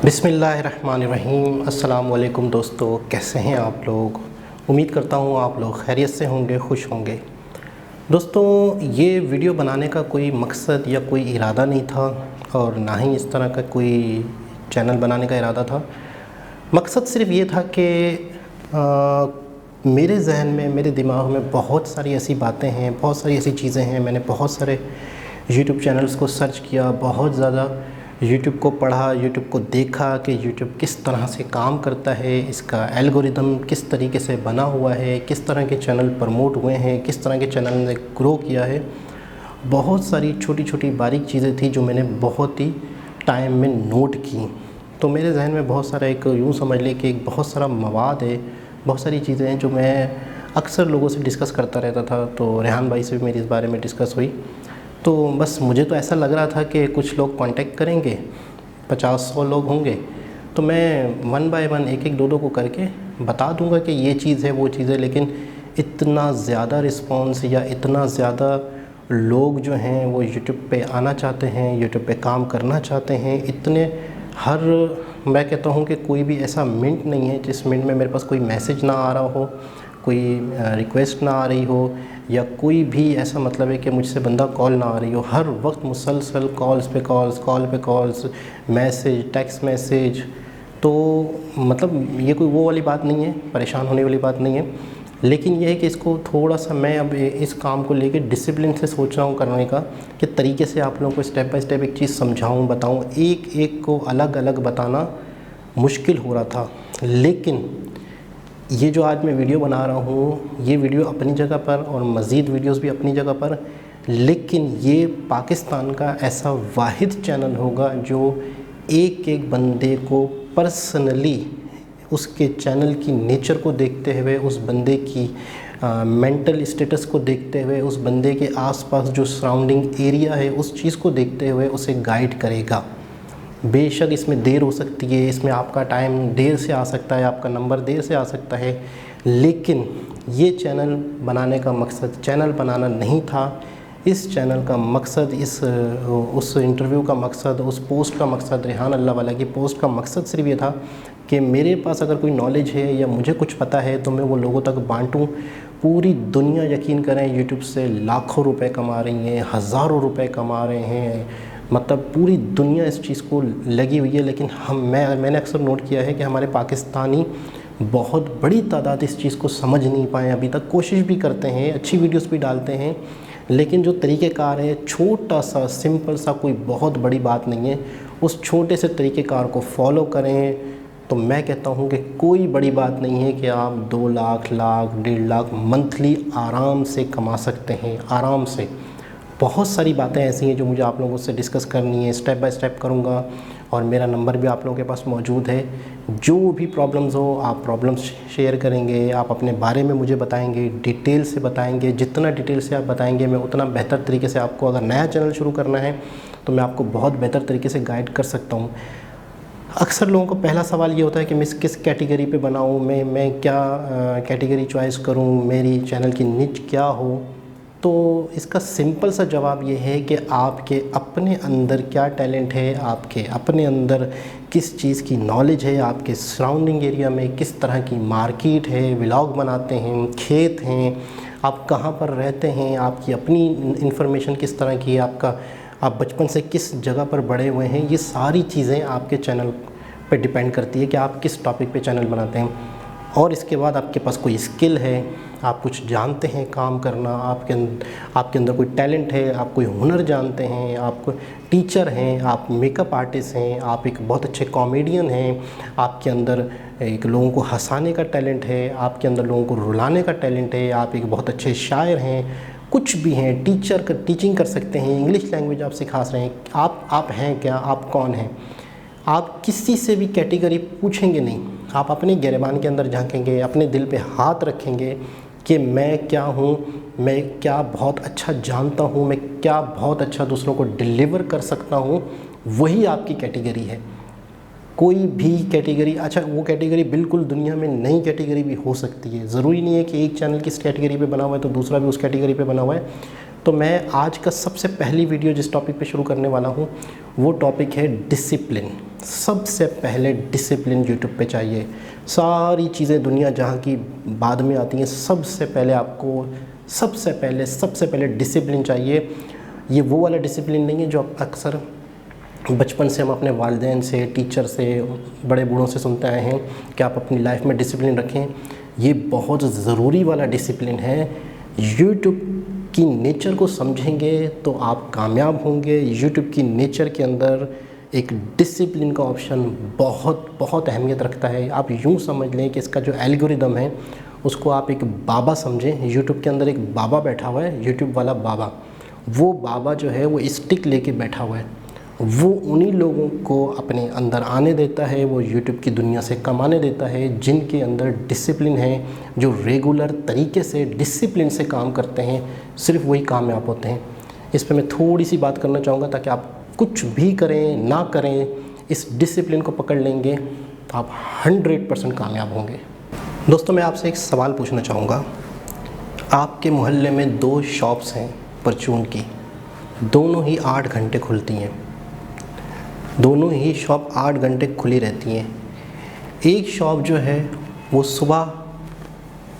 बिस्मिल्लाहिर्रहमानिर्रहीम। अस्सलाम वालेकुम दोस्तों, कैसे हैं आप लोग। उम्मीद करता हूँ आप लोग खैरियत से होंगे, खुश होंगे। दोस्तों, ये वीडियो बनाने का कोई मकसद या कोई इरादा नहीं था और ना ही इस तरह का कोई चैनल बनाने का इरादा था। मकसद सिर्फ़ ये था कि मेरे ज़हन में, मेरे दिमाग में बहुत सारी ऐसी बातें हैं, बहुत सारी ऐसी चीज़ें हैं। मैंने बहुत सारे यूट्यूब चैनल्स को सर्च किया, बहुत ज़्यादा यूट्यूब को पढ़ा, यूट्यूब को देखा कि यूट्यूब किस तरह से काम करता है, इसका एल्गोरिदम किस तरीके से बना हुआ है, किस तरह के चैनल प्रमोट हुए हैं, किस तरह के चैनल ने ग्रो किया है। बहुत सारी छोटी छोटी बारीक चीज़ें थी जो मैंने बहुत ही टाइम में नोट की। तो मेरे जहन में बहुत सारा, एक यूँ समझ लें कि एक बहुत सारा मवाद है, बहुत सारी चीज़ें हैं जो मैं अक्सर लोगों से डिस्कस करता रहता था। तो रेहान भाई से भी मेरी इस बारे में डिस्कस हुई। तो बस मुझे तो ऐसा लग रहा था कि कुछ लोग कांटेक्ट करेंगे, 50-100 लोग होंगे, तो मैं वन बाय वन, एक एक दो को करके बता दूंगा कि ये चीज़ है, वो चीज़ है। लेकिन इतना ज़्यादा रिस्पांस या इतना ज़्यादा लोग जो हैं वो यूट्यूब पे आना चाहते हैं, यूट्यूब पे काम करना चाहते हैं, इतने मैं कहता हूँ कि कोई भी ऐसा मिनट नहीं है जिस मिनट में मेरे पास कोई मैसेज ना आ रहा हो, कोई रिक्वेस्ट ना आ रही हो, या कोई भी ऐसा मतलब है कि मुझसे बंदा कॉल ना आ रही हो। हर वक्त मुसलसल कॉल्स पे कॉल्स, मैसेज, टेक्स्ट मैसेज। तो मतलब ये कोई वो वाली बात नहीं है, परेशान होने वाली बात नहीं है। लेकिन ये है कि इसको थोड़ा सा मैं अब इस काम को लेके डिसिप्लिन से सोच रहा हूँ करने का, कि तरीके से आप लोगों को स्टेप बाय स्टेप एक चीज़ समझाऊँ, बताऊँ। एक एक को अलग अलग बताना मुश्किल हो रहा था। लेकिन ये जो आज मैं वीडियो बना रहा हूँ, ये वीडियो अपनी जगह पर और मज़ीद वीडियोस भी अपनी जगह पर, लेकिन ये पाकिस्तान का ऐसा वाहिद चैनल होगा जो एक एक बंदे को पर्सनली, उसके चैनल की नेचर को देखते हुए, उस बंदे की मेंटल स्टेटस को देखते हुए, उस बंदे के आसपास जो सराउंडिंग एरिया है उस चीज़ को देखते हुए उसे गाइड करेगा। बेशक इसमें देर हो सकती है, इसमें आपका टाइम देर से आ सकता है, आपका नंबर देर से आ सकता है, लेकिन ये चैनल बनाने का मकसद चैनल बनाना नहीं था। इस चैनल का मकसद, उस इंटरव्यू का मकसद, उस पोस्ट का मकसद, रेहान अल्लाह वाला की पोस्ट का मकसद सिर्फ ये था कि मेरे पास अगर कोई नॉलेज है या मुझे कुछ पता है तो मैं वो लोगों तक बांटूँ। पूरी दुनिया, यकीन करें, यूट्यूब से लाखों रुपए कमा रही हैं, हज़ारों रुपए कमा रहे हैं, मतलब पूरी दुनिया इस चीज़ को लगी हुई है। लेकिन मैंने अक्सर नोट किया है कि हमारे पाकिस्तानी बहुत बड़ी तादाद इस चीज़ को समझ नहीं पाए अभी तक। कोशिश भी करते हैं, अच्छी वीडियोस भी डालते हैं, लेकिन जो तरीक़ेकार है, छोटा सा सिंपल सा, कोई बहुत बड़ी बात नहीं है, उस छोटे से तरीक़ेकार को फॉलो करें तो मैं कहता हूँ कि कोई बड़ी बात नहीं है कि आप 2 लाख, 1.5 लाख मंथली आराम से कमा सकते हैं, आराम से। बहुत सारी बातें ऐसी हैं जो मुझे आप लोगों से डिस्कस करनी है, स्टेप बाय स्टेप करूँगा, और मेरा नंबर भी आप लोगों के पास मौजूद है। जो भी प्रॉब्लम्स हो, आप प्रॉब्लम्स शेयर करेंगे, आप अपने बारे में मुझे बताएंगे, डिटेल से बताएंगे। जितना डिटेल से आप बताएंगे मैं उतना बेहतर तरीके से आपको, अगर नया चैनल शुरू करना है तो मैं आपको बहुत बेहतर तरीके से गाइड कर सकता हूँ। अक्सर लोगों को पहला सवाल ये होता है कि मैं किस कैटेगरी पे बनाऊँ, मैं क्या कैटेगरी चॉइस करूँ, मेरी चैनल की निच क्या हो। तो इसका सिंपल सा जवाब ये है कि आपके अपने अंदर क्या टैलेंट है, आपके अपने अंदर किस चीज़ की नॉलेज है, आपके सराउंडिंग एरिया में किस तरह की मार्केट है, व्लॉग बनाते हैं, खेत हैं, आप कहाँ पर रहते हैं, आपकी अपनी इन्फॉर्मेशन किस तरह की है, आप बचपन से किस जगह पर बड़े हुए हैं। ये सारी चीज़ें आपके चैनल पे डिपेंड करती है कि आप किस टॉपिक पे चैनल बनाते हैं। और इसके बाद आपके पास कोई स्किल है, आप कुछ जानते हैं काम करना, आपके अंदर कोई टैलेंट है, आप कोई हुनर जानते हैं, आप टीचर हैं, आप मेकअप आर्टिस्ट हैं, आप एक बहुत अच्छे कॉमेडियन हैं, आपके अंदर एक लोगों को हंसाने का टैलेंट है, आपके अंदर लोगों को रुलाने का टैलेंट है, आप एक बहुत अच्छे शायर हैं, कुछ भी हैं, टीचिंग कर सकते हैं, इंग्लिश लैंग्वेज आप सिखा रहे हैं। आप हैं क्या, आप कौन हैं। आप किसी से भी कैटेगरी पूछेंगे नहीं, आप अपने गिरबान के अंदर झांकेंगे, अपने दिल पे हाथ रखेंगे कि मैं क्या हूँ, मैं क्या बहुत अच्छा जानता हूँ, मैं क्या बहुत अच्छा दूसरों को डिलीवर कर सकता हूँ, वही आपकी कैटेगरी है। कोई भी कैटेगरी, अच्छा वो कैटेगरी बिल्कुल दुनिया में नई कैटेगरी भी हो सकती है। ज़रूरी नहीं है कि एक चैनल किस कैटेगरी पे बना हुआ है तो दूसरा भी उस कैटेगरी पे बना हुआ है। तो मैं आज का सबसे पहली वीडियो जिस टॉपिक पे शुरू करने वाला हूँ वो टॉपिक है डिसिप्लिन। सबसे पहले डिसिप्लिन यूट्यूब पे चाहिए। सारी चीज़ें दुनिया जहाँ की बाद में आती हैं, सबसे पहले आपको सबसे पहले डिसिप्लिन चाहिए। ये वो वाला डिसिप्लिन नहीं है जो अक्सर बचपन से हम अपने वालिदैन से, टीचर से, बड़े बूढ़ों से सुनते आए हैं कि आप अपनी लाइफ में डिसिप्लिन रखें। ये बहुत ज़रूरी वाला डिसिप्लिन है। यूट्यूब की नेचर को समझेंगे तो आप कामयाब होंगे। यूट्यूब की नेचर के अंदर एक डिसिप्लिन का ऑप्शन बहुत अहमियत रखता है। आप यूँ समझ लें कि इसका जो एल्गोरिदम है उसको आप एक बाबा समझें। यूट्यूब के अंदर एक बाबा बैठा हुआ है, यूट्यूब वाला बाबा। वो बाबा जो है वो स्टिक लेके बैठा हुआ है। वो उन्हीं लोगों को अपने अंदर आने देता है, वो यूट्यूब की दुनिया से कमाने देता है जिनके अंदर डिसिप्लिन है, जो रेगुलर तरीके से डिसिप्लिन से काम करते हैं, सिर्फ वही कामयाब होते हैं। इस पे मैं थोड़ी सी बात करना चाहूँगा ताकि आप कुछ भी करें ना करें, इस डिसिप्लिन को पकड़ लेंगे तो आप 100% कामयाब होंगे। दोस्तों, मैं आपसे एक सवाल पूछना चाहूँगा। आपके मोहल्ले में 2 शॉप्स हैं परचून की, दोनों ही 8 घंटे खुलती हैं। दोनों ही शॉप 8 घंटे खुली रहती हैं। एक शॉप जो है वो सुबह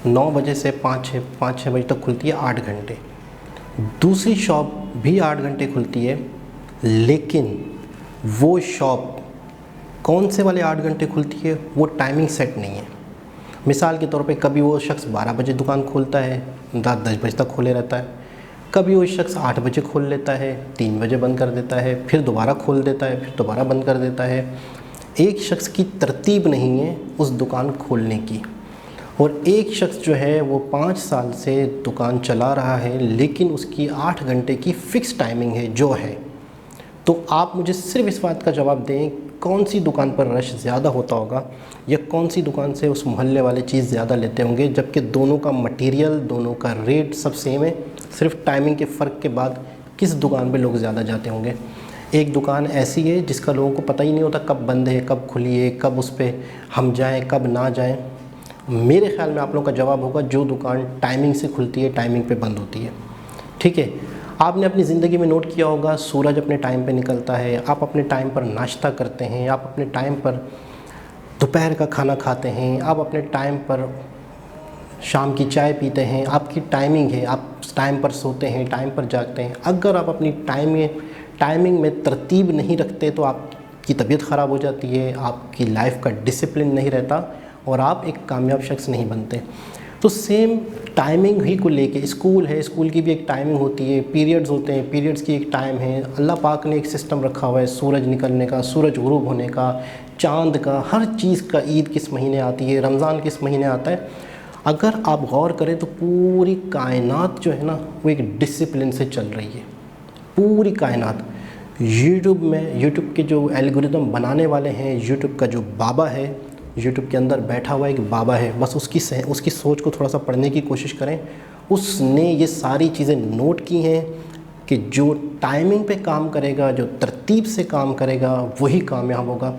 9 बजे से 5-6 बजे तक खुलती है, 8 घंटे। दूसरी शॉप भी 8 घंटे खुलती है, लेकिन वो शॉप कौन से वाले 8 घंटे खुलती है वो टाइमिंग सेट नहीं है। मिसाल के तौर पे कभी वो शख्स 12 बजे दुकान खोलता है, 10 बजे तक खोले रहता है। कभी वो शख्स 8 बजे खोल लेता है, 3 बजे बंद कर देता है, फिर दोबारा खोल देता है, फिर दोबारा बंद कर देता है। एक शख्स की तरतीब नहीं है उस दुकान खोलने की। और एक शख्स जो है वो 5 साल से दुकान चला रहा है, लेकिन उसकी 8 घंटे की फ़िक्स टाइमिंग है जो है। तो आप मुझे सिर्फ इस बात का जवाब दें, कौन सी दुकान पर रश ज़्यादा होता होगा या कौन सी दुकान से उस मोहल्ले वाले चीज़ ज़्यादा लेते होंगे, जबकि दोनों का मटेरियल, दोनों का रेट सब सेम है। सिर्फ टाइमिंग के फ़र्क के बाद किस दुकान पे लोग ज़्यादा जाते होंगे। एक दुकान ऐसी है जिसका लोगों को पता ही नहीं होता कब बंद है, कब खुली है, कब उस पर हम जाएँ कब ना जाएँ। मेरे ख़्याल में आप लोगों का जवाब होगा जो दुकान टाइमिंग से खुलती है, टाइमिंग पे बंद होती है। ठीक है, आपने अपनी ज़िंदगी में नोट किया होगा, सूरज अपने टाइम पे निकलता है, आप अपने टाइम पर नाश्ता करते हैं, आप अपने टाइम पर दोपहर का खाना खाते हैं, आप अपने टाइम पर शाम की चाय पीते हैं। आपकी टाइमिंग है, आप टाइम पर सोते हैं, टाइम पर जागते हैं। अगर आप अपनी टाइमिंग में तरतीब नहीं रखते तो आपकी तबीयत ख़राब हो जाती है, आपकी लाइफ का डिसिप्लिन नहीं रहता और आप एक कामयाब शख्स नहीं बनते। तो सेम टाइमिंग ही को लेके स्कूल है, स्कूल की भी एक टाइमिंग होती है, पीरियड्स होते हैं, पीरियड्स की एक टाइम है। अल्लाह पाक ने एक सिस्टम रखा हुआ है सूरज निकलने का, सूरज गुरूब होने का, चाँद का, हर चीज़ का। ईद किस महीने आती है, रमज़ान किस महीने आता है। अगर आप गौर करें तो पूरी कायनात जो है ना वो एक डिसिप्लिन से चल रही है, पूरी कायनात। यूट्यूब के जो एल्गोरिदम बनाने वाले हैं, यूट्यूब का जो बाबा है, यूट्यूब के अंदर बैठा हुआ एक बाबा है, बस उसकी सोच को थोड़ा सा पढ़ने की कोशिश करें। उसने ये सारी चीज़ें नोट की हैं कि जो टाइमिंग पे काम करेगा, जो तरतीब से काम करेगा, वही कामयाब होगा।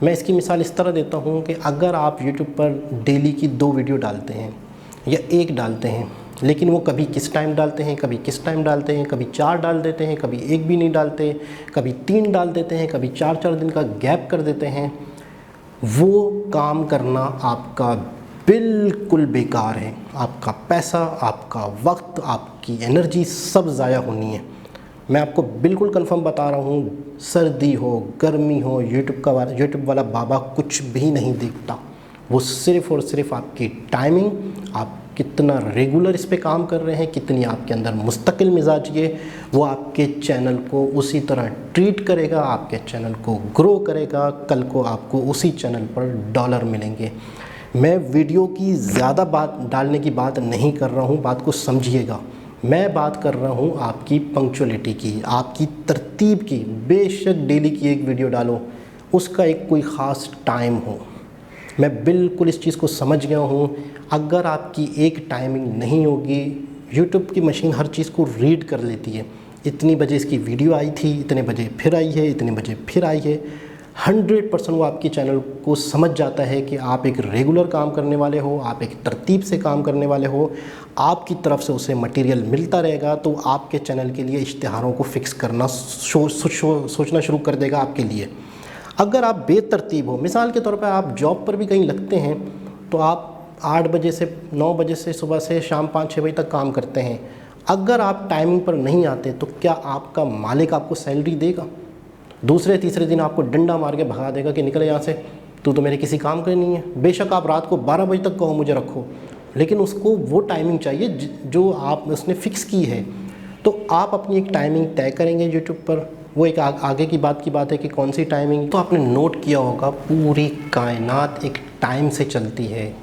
मैं इसकी मिसाल इस तरह देता हूँ कि अगर आप यूट्यूब पर डेली की 2 वीडियो डालते हैं या 1 डालते हैं, लेकिन वो कभी किस टाइम डालते हैं, कभी किस टाइम डालते हैं, कभी 4 डाल देते हैं, कभी 1 भी नहीं डालते, कभी 3 डाल देते हैं, कभी 4-4 दिन का गैप कर देते हैं, वो काम करना आपका बिल्कुल बेकार है। आपका पैसा, आपका वक्त, आपकी एनर्जी सब ज़ाया होनी है। मैं आपको बिल्कुल कंफर्म बता रहा हूँ, सर्दी हो, गर्मी हो, यूट्यूब वाला बाबा कुछ भी नहीं देखता। वो सिर्फ़ और सिर्फ आपकी टाइमिंग, आप कितना रेगुलर इस पे काम कर रहे हैं, कितनी आपके अंदर मुस्तकिल मिजाजी है, वो आपके चैनल को उसी तरह ट्रीट करेगा, आपके चैनल को ग्रो करेगा। कल को आपको उसी चैनल पर डॉलर मिलेंगे। मैं वीडियो की ज़्यादा बात डालने की बात नहीं कर रहा हूँ, बात को समझिएगा। मैं बात कर रहा हूँ आपकी पंक्चुअलिटी की, आपकी तरतीब की। बेशक डेली की 1 वीडियो डालो, उसका एक कोई ख़ास टाइम हो। मैं बिल्कुल इस चीज़ को समझ गया हूँ। अगर आपकी एक टाइमिंग नहीं होगी, यूट्यूब की मशीन हर चीज़ को रीड कर लेती है। इतनी बजे इसकी वीडियो आई थी, इतने बजे फिर आई है, इतने बजे फिर आई है। 100% वो आपकी चैनल को समझ जाता है कि आप एक रेगुलर काम करने वाले हो, आप एक तरतीब से काम करने वाले हो, आपकी तरफ से उसे मटेरियल मिलता रहेगा, तो आपके चैनल के लिए इश्तिहारों को फिक्स करना सोचना शुरू कर देगा आपके लिए। अगर आप बेतरतीब हो, मिसाल के तौर पर आप जॉब पर भी कहीं लगते हैं तो आप 8 बजे से 9 बजे से सुबह से शाम 5-6 बजे तक काम करते हैं। अगर आप टाइमिंग पर नहीं आते तो क्या आपका मालिक आपको सैलरी देगा? दूसरे तीसरे दिन आपको डंडा मार के भगा देगा कि निकले यहाँ से, तू तो मेरे किसी काम का नहीं है। बेशक आप रात को 12 बजे तक कहो मुझे रखो, लेकिन उसको वो टाइमिंग चाहिए जो आप उसने फ़िक्स की है। तो आप अपनी एक टाइमिंग तय करेंगे यूट्यूब पर, वो एक आगे की बात है कि कौन सी टाइमिंग। तो आपने नोट किया होगा पूरी कायनात एक टाइम से चलती है,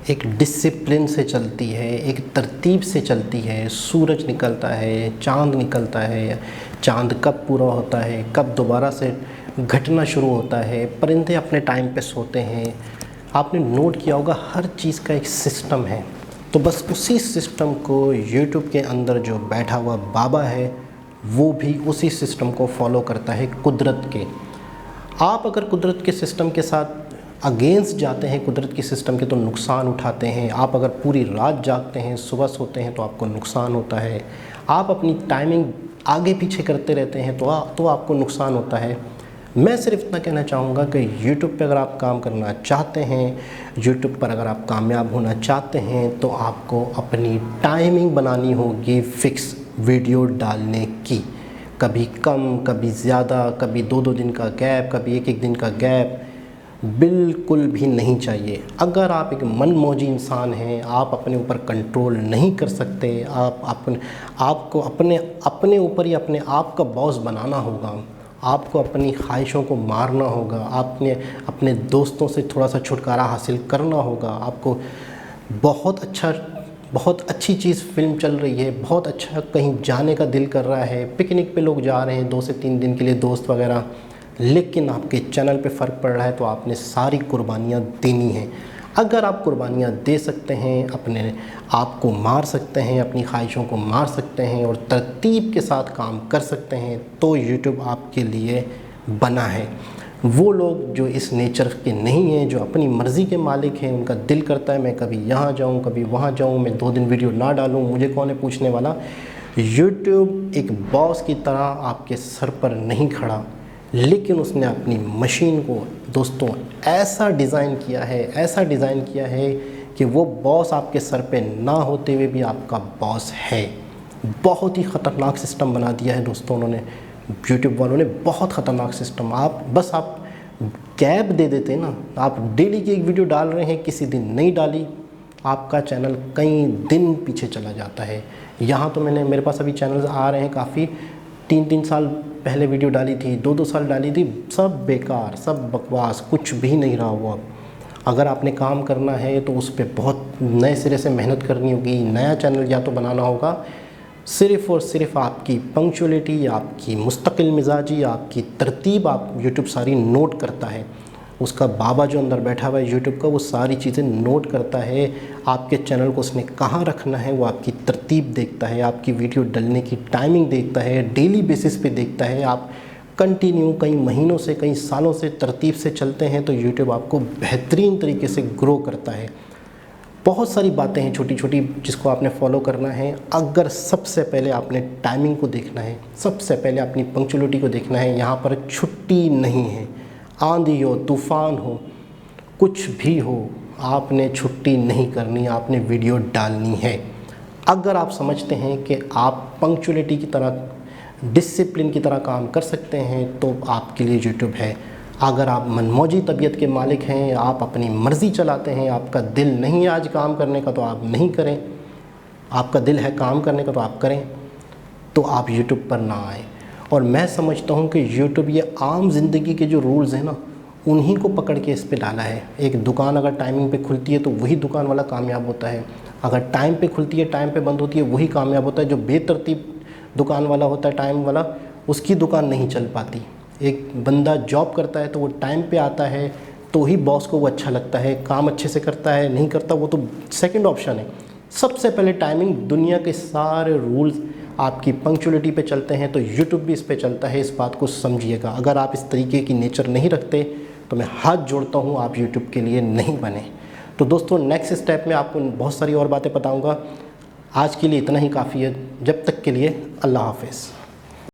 एक डिसिप्लिन से चलती है, एक तरतीब से चलती है। सूरज निकलता है, चाँद निकलता है, चाँद कब पूरा होता है, कब दोबारा से घटना शुरू होता है, परिंदे अपने टाइम पे सोते हैं। आपने नोट किया होगा हर चीज़ का एक सिस्टम है। तो बस उसी सिस्टम को यूट्यूब के अंदर जो बैठा हुआ बाबा है वो भी उसी सिस्टम को फॉलो करता है, कुदरत के। आप अगर कुदरत के सिस्टम के साथ अगेंस्ट जाते हैं, कुदरत के सिस्टम के, तो नुकसान उठाते हैं। आप अगर पूरी रात जागते हैं, सुबह सोते हैं, तो आपको नुकसान होता है। आप अपनी टाइमिंग आगे पीछे करते रहते हैं तो आपको नुकसान होता है। मैं सिर्फ इतना कहना चाहूँगा कि यूट्यूब पे अगर आप काम करना चाहते हैं, यूट्यूब पर अगर आप कामयाब होना चाहते हैं, तो आपको अपनी टाइमिंग बनानी होगी फ़िक्स वीडियो डालने की। कभी कम, कभी ज़्यादा, कभी 2-2 दिन का गैप, कभी 1-1 दिन का गैप बिल्कुल भी नहीं चाहिए। अगर आप एक मनमौजी इंसान हैं, आप अपने ऊपर कंट्रोल नहीं कर सकते, आपको अपने ऊपर ही अपने आप का बॉस बनाना होगा, आपको अपनी ख्वाहिशों को मारना होगा, आपने अपने दोस्तों से थोड़ा सा छुटकारा हासिल करना होगा। आपको बहुत अच्छी चीज़ फ़िल्म चल रही है, बहुत अच्छा कहीं जाने का दिल कर रहा है, पिकनिक पे लोग जा रहे हैं 2 से 3 दिन के लिए, दोस्त वगैरह, लेकिन आपके चैनल पे फ़र्क पड़ रहा है, तो आपने सारी कुर्बानियाँ देनी हैं। अगर आप कुर्बानियाँ दे सकते हैं, अपने आप को मार सकते हैं, अपनी ख्वाहिशों को मार सकते हैं और तरतीब के साथ काम कर सकते हैं, तो यूट्यूब आपके लिए बना है। वो लोग जो इस नेचर के नहीं हैं, जो अपनी मर्ज़ी के मालिक हैं, उनका दिल करता है मैं कभी यहाँ जाऊँ, कभी वहाँ जाऊँ, मैं 2 दिन वीडियो ना डालूँ, मुझे कौन है पूछने वाला। यूट्यूब एक बॉस की तरह आपके सर पर नहीं खड़ा, लेकिन उसने अपनी मशीन को दोस्तों ऐसा डिज़ाइन किया है कि वो बॉस आपके सर पे ना होते हुए भी आपका बॉस है। बहुत ही ख़तरनाक सिस्टम बना दिया है दोस्तों उन्होंने, यूट्यूब वालों ने बहुत ख़तरनाक सिस्टम। आप गैप दे देते ना, आप डेली की एक वीडियो डाल रहे हैं, किसी दिन नहीं डाली, आपका चैनल कई दिन पीछे चला जाता है। यहाँ तो मेरे पास अभी चैनल्स आ रहे हैं काफ़ी, 3-3 साल पहले वीडियो डाली थी, 2-2 साल डाली थी, सब बेकार, सब बकवास, कुछ भी नहीं रहा वो। अगर आपने काम करना है तो उस पर बहुत नए सिरे से मेहनत करनी होगी, नया चैनल या तो बनाना होगा। सिर्फ़ और सिर्फ आपकी पंक्चुअलिटी, आपकी मुस्तकिल मिजाजी, आपकी तरतीब आप यूट्यूब सारी नोट करता है। उसका बाबा जो अंदर बैठा हुआ है यूट्यूब का, वो सारी चीज़ें नोट करता है। आपके चैनल को उसने कहाँ रखना है वो आपकी तरतीब देखता है, आपकी वीडियो डलने की टाइमिंग देखता है, डेली बेसिस पे देखता है। आप कंटिन्यू कई महीनों से, कई सालों से तरतीब से चलते हैं तो यूट्यूब आपको बेहतरीन तरीके से ग्रो करता है। बहुत सारी बातें हैं छोटी छोटी जिसको आपने फॉलो करना है। अगर सबसे पहले आपने टाइमिंग को देखना है, सबसे पहले अपनी पंक्चुअलिटी को देखना है। यहाँ पर छुट्टी नहीं है, आंधी हो, तूफ़ान हो, कुछ भी हो, आपने छुट्टी नहीं करनी, आपने वीडियो डालनी है। अगर आप समझते हैं कि आप पंक्चुअलिटी की तरह, डिसिप्लिन की तरह काम कर सकते हैं तो आपके लिए यूट्यूब है। अगर आप मनमौजी तबीयत के मालिक हैं, आप अपनी मर्ज़ी चलाते हैं, आपका दिल नहीं है आज काम करने का तो आप नहीं करें, आपका दिल है काम करने का तो आप करें, तो आप यूट्यूब पर ना आएँ। और मैं समझता हूँ कि यूट्यूब ये आम ज़िंदगी के जो रूल्स हैं ना, उन्हीं को पकड़ के इस पे डाला है। एक दुकान अगर टाइमिंग पे खुलती है तो वही दुकान वाला कामयाब होता है, अगर टाइम पे खुलती है, टाइम पे बंद होती है, वही कामयाब होता है। जो बेतरतीब दुकान वाला होता है, टाइम वाला, उसकी दुकान नहीं चल पाती। एक बंदा जॉब करता है तो वो टाइम पे आता है तो ही बॉस को वो अच्छा लगता है, काम अच्छे से करता है, नहीं करता वो तो सेकंड ऑप्शन है। सबसे पहले टाइमिंग, दुनिया के सारे रूल्स आपकी पंक्चुअलिटी पे चलते हैं तो यूट्यूब भी इस पे चलता है, इस बात को समझिएगा। अगर आप इस तरीके की नेचर नहीं रखते तो मैं हाथ जोड़ता हूँ, आप यूट्यूब के लिए नहीं बने। तो दोस्तों नेक्स्ट स्टेप में आपको बहुत सारी और बातें बताऊँगा। आज के लिए इतना ही काफ़ी है। जब तक के लिए अल्लाह हाफ़िज़।